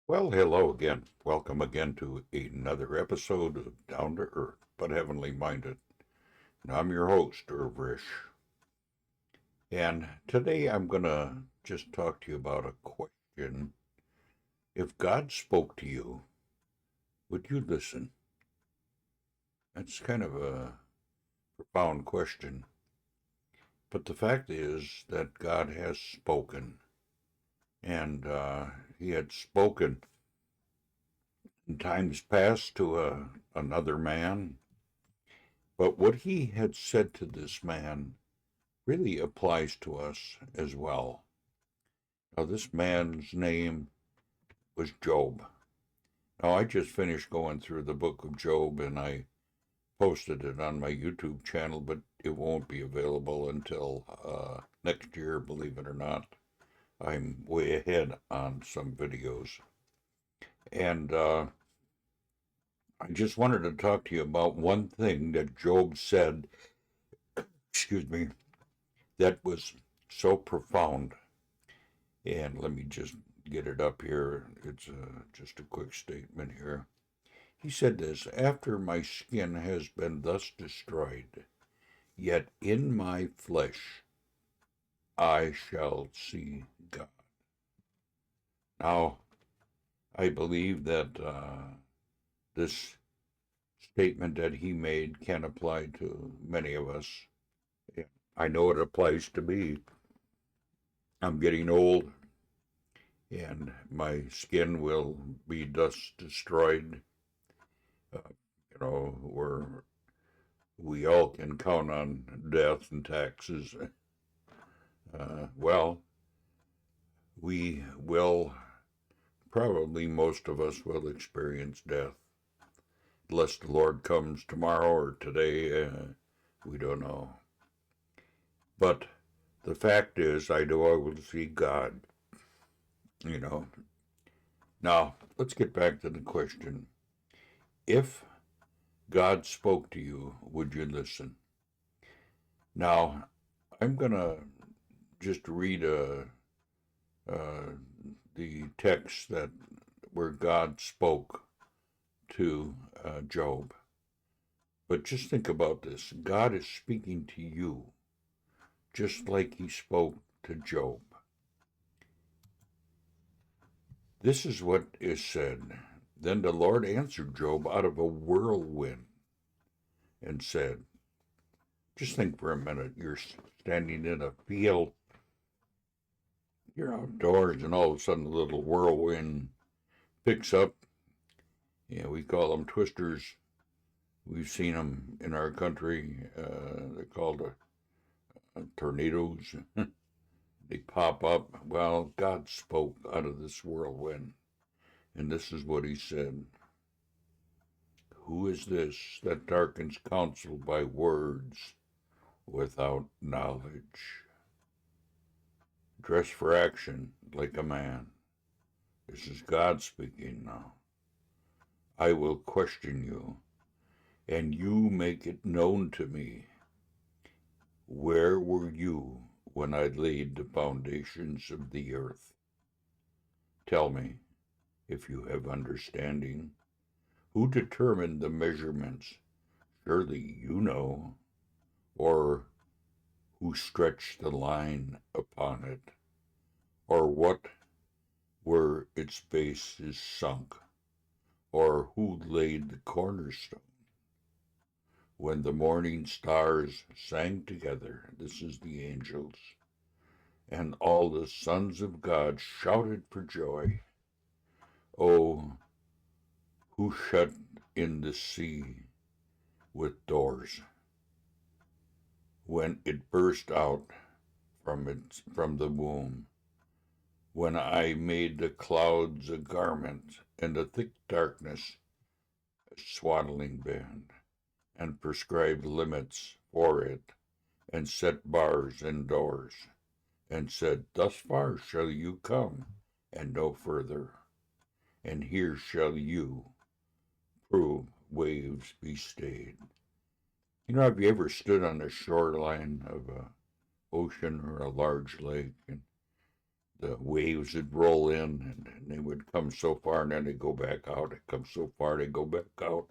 Well, hello again. Welcome again to another episode of Down to Earth, but Heavenly Minded. And I'm your host, Irv Risch. And today I'm going to just talk to you about a question. If God spoke to you, would you listen? That's kind of a profound question. But the fact is that God has spoken. And He had spoken in times past to another man. But what He had said to this man really applies to us as well. Now, this man's name was Job. Now, I just finished going through the book of Job and I posted it on my YouTube channel, but it won't be available until next year, believe it or not. I'm way ahead on some videos. And I just wanted to talk to you about one thing that Job said, excuse me, that was so profound. And let me just get it up here. It's just a quick statement here. He said this: After my skin has been thus destroyed, yet in my flesh I shall see God. Now, I believe that this statement that he made can apply to many of us. I know it applies to me. I'm getting old, and my skin will be thus destroyed. Uh, where we all can count on death and taxes. Well, we will, probably most of us will experience death. Unless the Lord comes tomorrow or today, we don't know. But the fact is, I know I will see God, you know. Now, let's get back to the question. If God spoke to you, would you listen? Now, I'm going to just read uh, the text that where God spoke to Job. But just think about this: God is speaking to you, just like He spoke to Job. This is what is said. Then the Lord answered Job out of a whirlwind and said, just think for a minute. You're standing in a field, you're outdoors, and all of a sudden a little whirlwind picks up. Yeah, we call them twisters. We've seen them in our country. They're called tornadoes. They pop up. Well, God spoke out of this whirlwind, and this is what He said: Who is this that darkens counsel by words without knowledge? Dress for action like a man. This is God speaking now. I will question you, and you make it known to me. Where were you when I laid the foundations of the earth? Tell me, if you have understanding. Who determined the measurements? Surely you know. Or who stretched the line upon it? Or what were its bases sunk? Or who laid the cornerstone? When the morning stars sang together, this is the angels, and all the sons of God shouted for joy. Oh, who shut in the sea with doors when it burst out from the womb, when I made the clouds a garment and the thick darkness a swaddling band, and prescribed limits for it, and set bars and doors, and said, Thus far shall you come, and no further, and here shall you prove waves be stayed. Have you ever stood on the shoreline of a ocean or a large lake, and the waves would roll in and they would come so far and then they go back out. It comes so far, they go back out.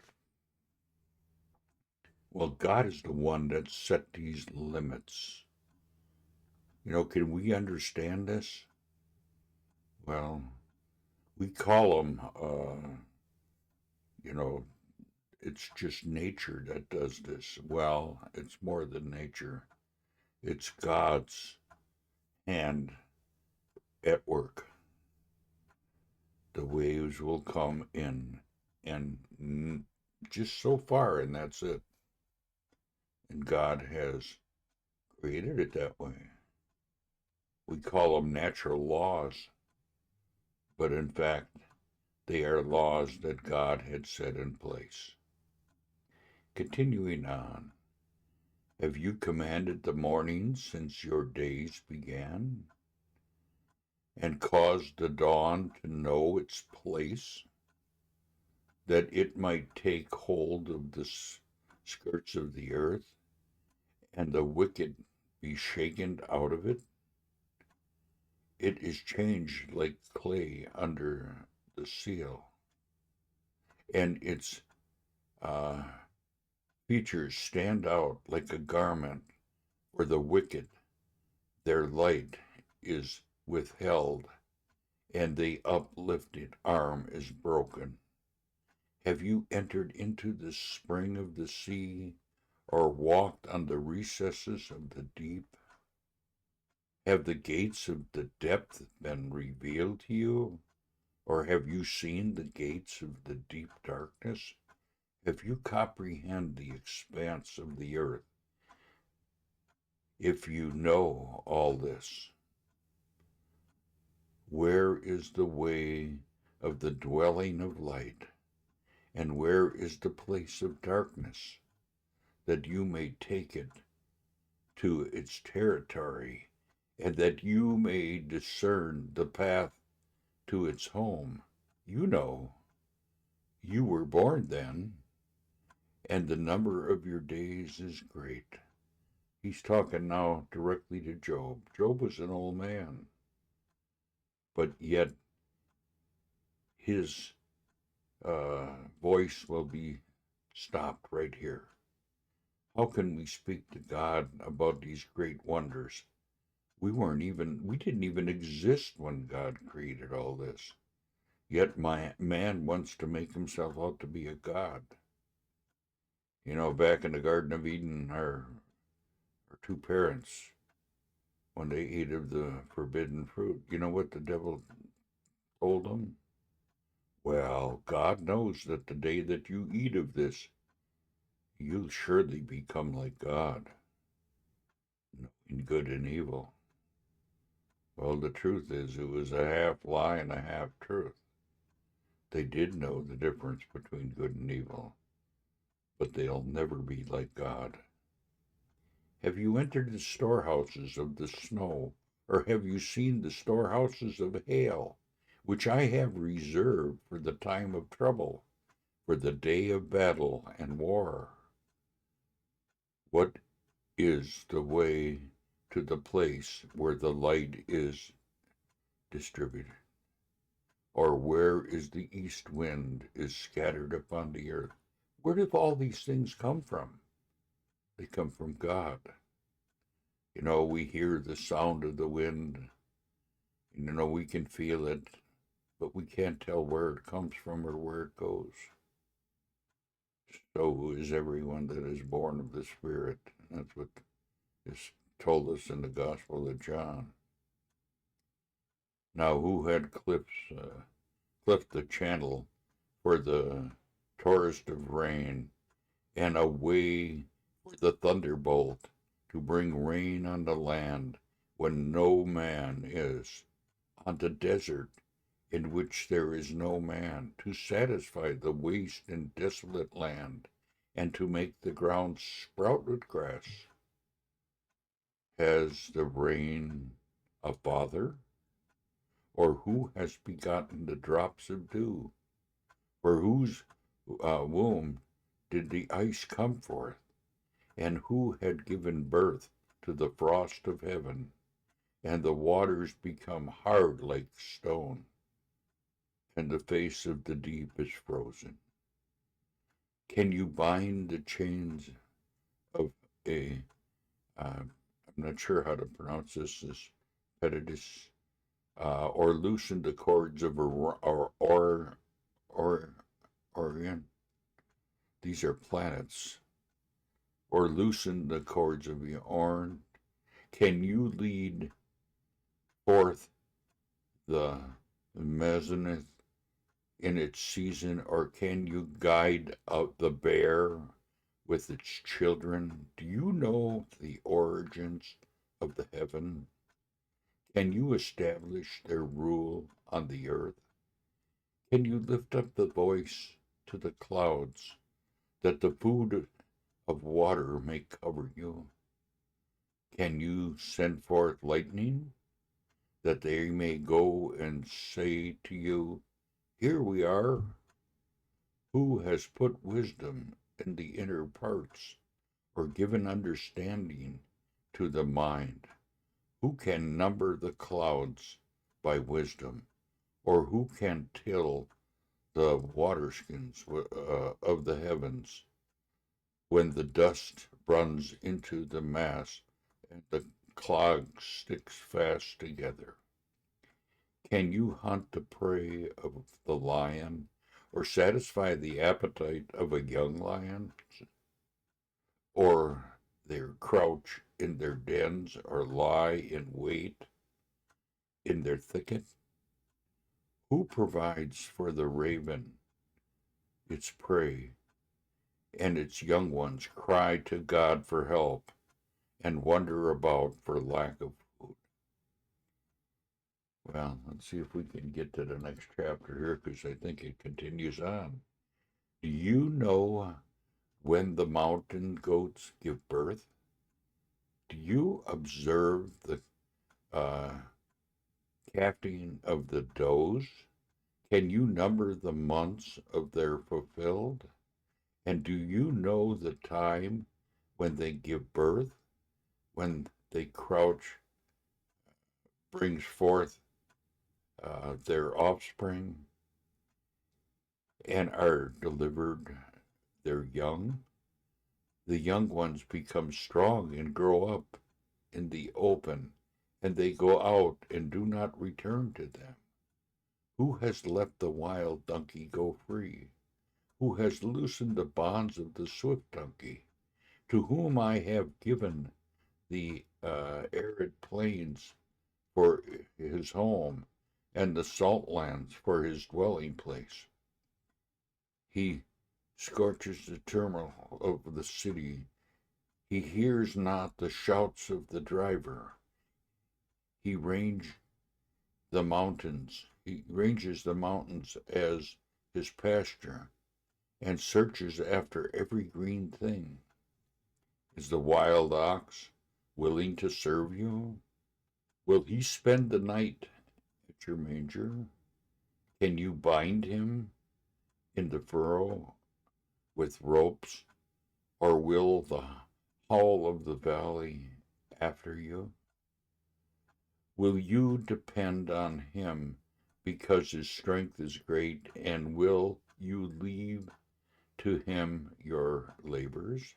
Well, God is the one that set these limits. Can we understand this? Well, we call them, you know, it's just nature that does this. Well, it's more than nature. It's God's hand at work. The waves will come in and just so far, and that's it. And God has created it that way. We call them natural laws, but in fact, they are laws that God had set in place. Continuing on, have you commanded the morning since your days began, and caused the dawn to know its place, that it might take hold of the skirts of the earth, and the wicked be shaken out of it? It is changed like clay under the seal, and its uh, features stand out like a garment for the wicked. Their light is withheld, and the uplifted arm is broken. Have you entered into the spring of the sea, or walked on the recesses of the deep? Have the gates of the depth been revealed to you? Or have you seen the gates of the deep darkness? If you comprehend the expanse of the earth, if you know all this, where is the way of the dwelling of light, and where is the place of darkness, that you may take it to its territory, and that you may discern the path to its home? You know, you were born then, and the number of your days is great. He's talking now directly to Job. Job was an old man, but yet his voice will be stopped right here. How can we speak to God about these great wonders? We didn't even exist when God created all this. Yet man wants to make himself out to be a God. Back in the Garden of Eden, our two parents, when they ate of the forbidden fruit, you know what the devil told them? Well, God knows that the day that you eat of this, you'll surely become like God, knowing good and evil. Well, the truth is, it was a half lie and a half truth. They did know the difference between good and evil, but they'll never be like God. Have you entered the storehouses of the snow, or have you seen the storehouses of hail, which I have reserved for the time of trouble, for the day of battle and war? What is the way to the place where the light is distributed? Or where is the east wind is scattered upon the earth? Where do all these things come from? They come from God. We hear the sound of the wind. We can feel it, but we can't tell where it comes from or where it goes. So is everyone that is born of the Spirit. That's what is told us in the Gospel of John. Now, who had cleft the channel for the torrent of rain, and a way for the thunderbolt to bring rain on the land when no man is, on the desert in which there is no man, to satisfy the waste and desolate land, and to make the ground sprout with grass? Has the rain a father? Or who has begotten the drops of dew? For whose womb did the ice come forth? And who had given birth to the frost of heaven? and the waters become hard like stone, and the face of the deep is frozen. Can you bind the chains of a, I'm not sure how to pronounce this Petidus, or loosen the cords of Orion? These are planets. Or loosen the cords of the Orn? Can you lead forth the Mezanith in its season, or can you guide out the bear with its children? Do you know the origins of the heaven? Can you establish their rule on the earth? Can you lift up the voice to the clouds, that the food of water may cover you? Can you send forth lightning, that they may go and say to you, here we are? Who has put wisdom in the inner parts, or given understanding to the mind? Who can number the clouds by wisdom, or who can till the waterskins of the heavens, when the dust runs into the mass and the clog sticks fast together? Can you hunt the prey of the lion, or satisfy the appetite of a young lion? Or they crouch in their dens, or lie in wait in their thicket? Who provides for the raven its prey, and its young ones cry to God for help and wander about for lack of food? Well, let's see if we can get to the next chapter here, because I think it continues on. Do you know when the mountain goats give birth? Do you observe the calving of the does? Can you number the months of their fulfilled? And do you know the time when they give birth, when they crouch, brings forth their offspring, and are delivered their young? The young ones become strong and grow up in the open, and they go out and do not return to them. Who has let the wild donkey go free? Who has loosened the bonds of the swift donkey? To whom I have given the arid plains for his home, and the salt lands for his dwelling place. He scorches the turmoil of the city. He hears not the shouts of the driver. He ranges the mountains as his pasture, and searches after every green thing. Is the wild ox willing to serve you? Will he spend the night at your manger? Can you bind him in the furrow with ropes, or will the howl of the valley after you? Will you depend on him because his strength is great, and will you leave to him your labors?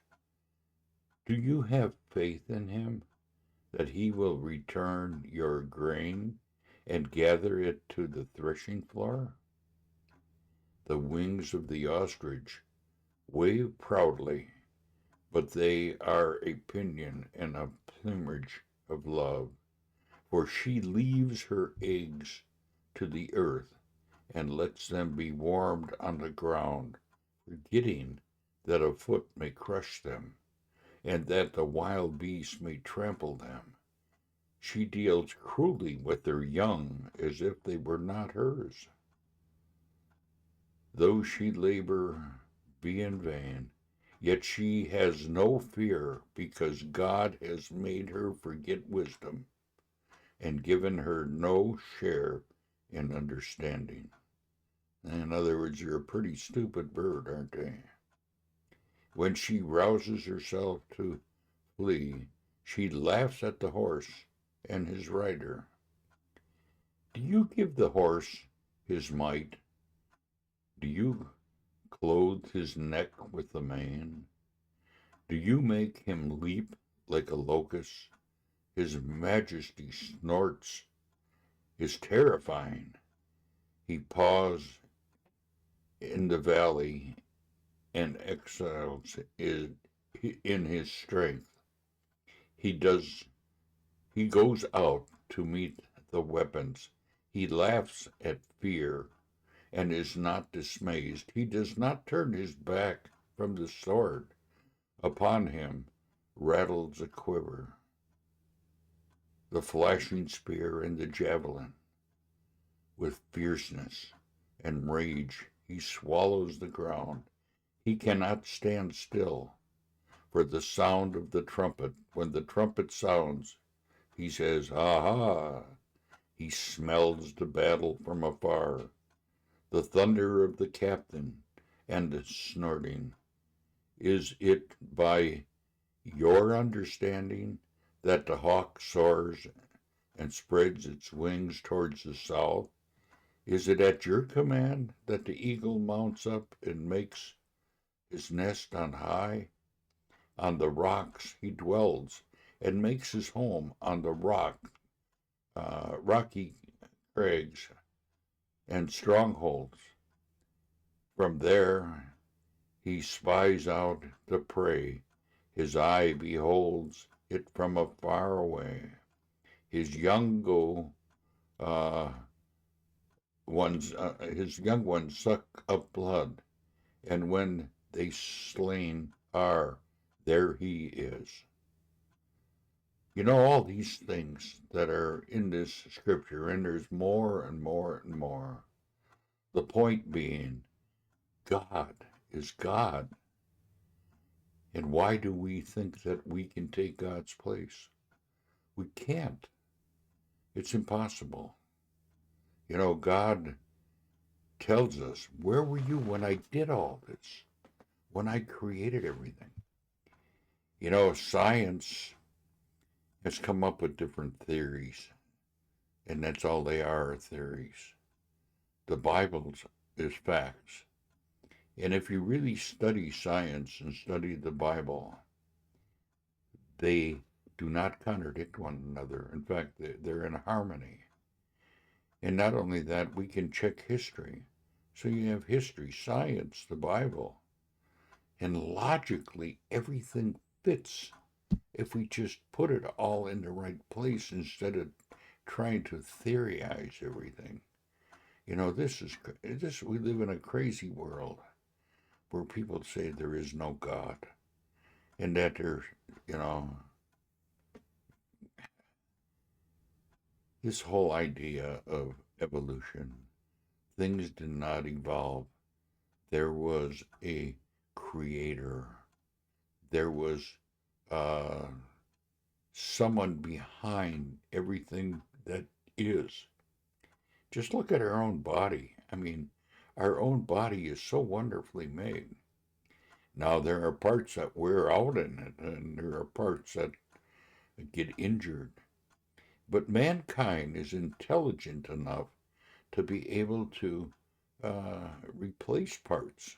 Do you have faith in him, that he will return your grain and gather it to the threshing floor? The wings of the ostrich wave proudly, but they are a pinion and a plumage of love. For she leaves her eggs to the earth, and lets them be warmed on the ground, forgetting that a foot may crush them, and that the wild beast may trample them. She deals cruelly with their young, as if they were not hers. Though she labor be in vain, yet she has no fear, because God has made her forget wisdom, and given her no share in understanding. In other words, you're a pretty stupid bird, aren't they? When she rouses herself to flee, she laughs at the horse and his rider? Do you give the horse his might? Do you clothe his neck with the mane? Do you make him leap like a locust? His majesty snorts, is terrifying. He paws in the valley and exiles in his strength. He does. He goes out to meet the weapons. He laughs at fear and is not dismayed. He does not turn his back from the sword. Upon him rattles a quiver, the flashing spear and the javelin. With fierceness and rage he swallows the ground. He cannot stand still for the sound of the trumpet. When the trumpet sounds, he says, "Ha ha!" He smells the battle from afar, the thunder of the captain and the snorting. Is it by your understanding that the hawk soars and spreads its wings towards the south? Is it at your command that the eagle mounts up and makes his nest on high? On the rocks he dwells and makes his home on the rocky crags and strongholds. From there he spies out the prey. His eye beholds it from afar away. His young go uh, his young ones suck up blood, and when they slain are, there he is. You know, all these things that are in this scripture, and there's more and more and more. The point being, God is God. And why do we think that we can take God's place? We can't. It's impossible. You know, God tells us, where were you when I did all this? When I created everything? You know, science has come up with different theories, and that's all they are, theories. The Bible is facts. And if you really study science and study the Bible, they do not contradict one another. In fact, they're in harmony. And not only that, we can check history. So you have history, science, the Bible, and logically everything fits if we just put it all in the right place instead of trying to theorize everything. You know, we live in a crazy world where people say there is no God and that there's, you know, this whole idea of evolution. Things did not evolve. There was a creator. There was uh, someone behind everything that is. Just look at our own body. I mean, our own body is so wonderfully made. Now, there are parts that wear out in it, and there are parts that get injured. But mankind is intelligent enough to be able to replace parts.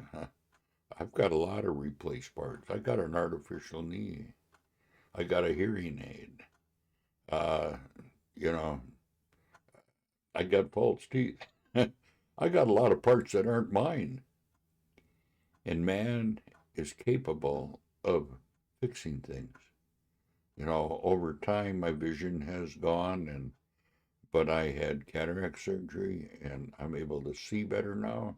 I've got a lot of replaced parts. I got an artificial knee. I got a hearing aid. Uh, you know, I got false teeth. I got a lot of parts that aren't mine. And man is capable of fixing things. You know, over time my vision has gone but I had cataract surgery and I'm able to see better now.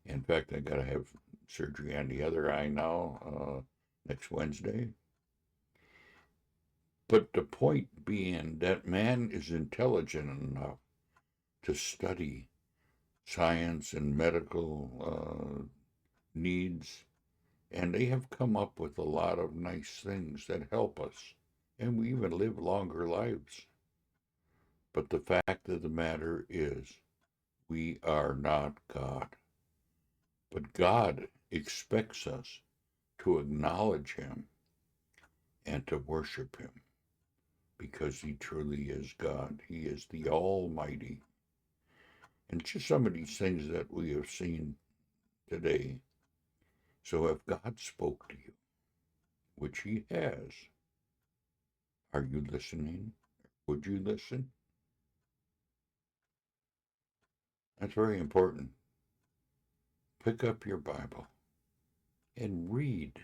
In fact, I got to have surgery on the other eye now next Wednesday. But the point being that man is intelligent enough to study science and medical needs, and they have come up with a lot of nice things that help us, and we even live longer lives. But the fact of the matter is, we are not God. But God expects us to acknowledge Him and to worship Him because he truly is God. He is the Almighty. And just some of these things that we have seen today. So if God spoke to you, which he has, are you listening? Would you listen? That's very important. Pick up your Bible and read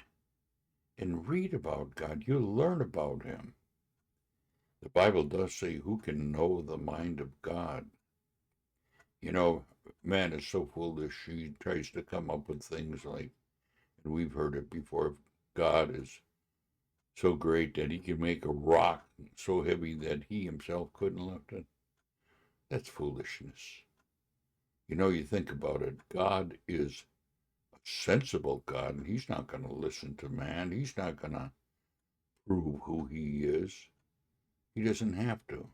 about God. You'll learn about him. The Bible does say, who can know the mind of God? You know, man is so foolish, he tries to come up with things like, and we've heard it before, God is so great that he can make a rock so heavy that he himself couldn't lift it. That's foolishness. You know, you think about it, God is a sensible God, and he's not going to listen to man. He's not going to prove who he is. He doesn't have to.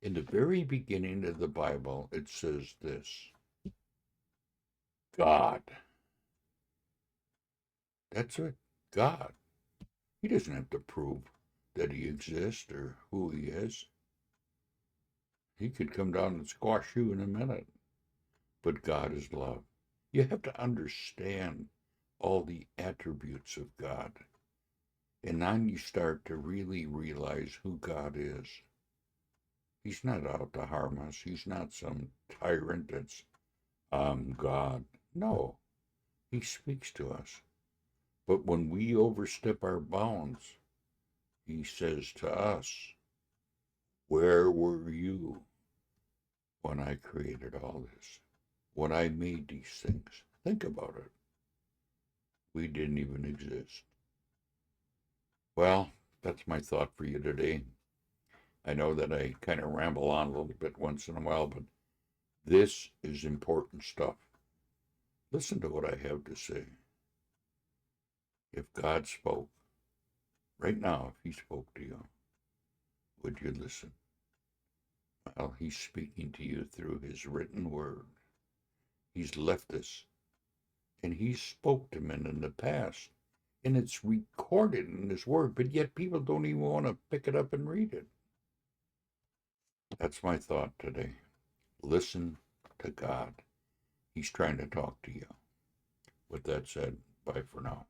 In the very beginning of the Bible, it says this: God. That's it. God. He doesn't have to prove that he exists or who he is. He could come down and squash you in a minute. But God is love. You have to understand all the attributes of God. And then you start to really realize who God is. He's not out to harm us. He's not some tyrant that's, God. No, he speaks to us. But when we overstep our bounds, he says to us, where were you when I created all this? When I made these things? Think about it. We didn't even exist. Well, that's my thought for you today. I know that I kind of ramble on a little bit once in a while, but this is important stuff. Listen to what I have to say. If God spoke, right now, if he spoke to you, would you listen? Well, he's speaking to you through his written word. He's left us, and he spoke to men in the past, and it's recorded in his word, but yet people don't even want to pick it up and read it. That's my thought today. Listen to God. He's trying to talk to you. With that said, bye for now.